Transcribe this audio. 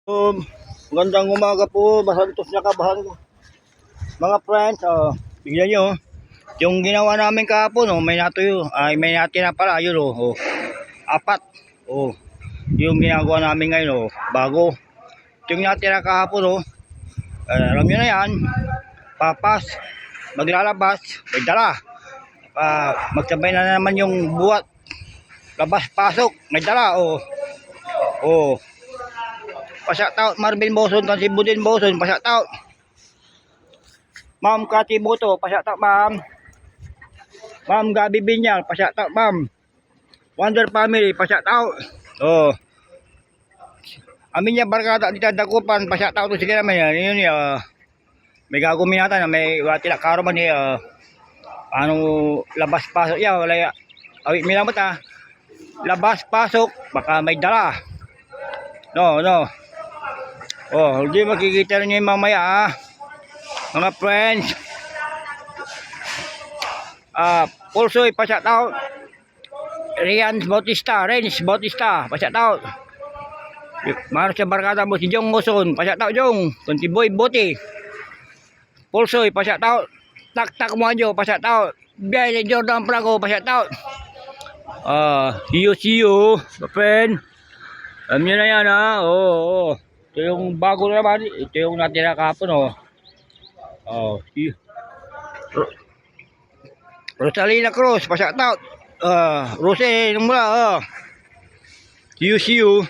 Magandang umaga po, basantos na kabahan ko. Mga friends, bigyan nyo, yung ginawa namin kahapon, may natuyo, may natira pala, yun, apat, yung ginagawa namin ngayon, bago. Yung natira kahapon, alam nyo na yan, papas, maglalabas, may dala, magsabay na naman yung buwat, labas-pasok, may dala, pa-shoutout Marvin Boson, kasi Budin Boson, pa-shoutout. Ma'am Cathy Boto, pa-shoutout ma'am. Ma'am Gabi Binyal, pa-shoutout ma'am. Wonder Family, pa-shoutout. Amin niya barkada dito Dakupan, pa-shoutout to sige naman yan. Yun may gaguminatan na may watila karo man ano labas pasok ya wala awit minamot labas pasok baka may dala. No. Hindi makikita niyo mamaya mga friends. Pulsoy pa-shoutout. Renz Bautista, pa-shoutout. Maro sa barkada mo si Jong Moson, pa-shoutout Jong. Kontiboy Bote. Pulsoy pa-shoutout. Tak Moanjo, pa-shoutout. Biay ni Jordan Prago, pa-shoutout. See you, my friend. Alam niyo na yan Ito yung bago naman. Ito yung natira kahapon Rosalina Cruz, pa-shoutout. Rose, nung mula See you.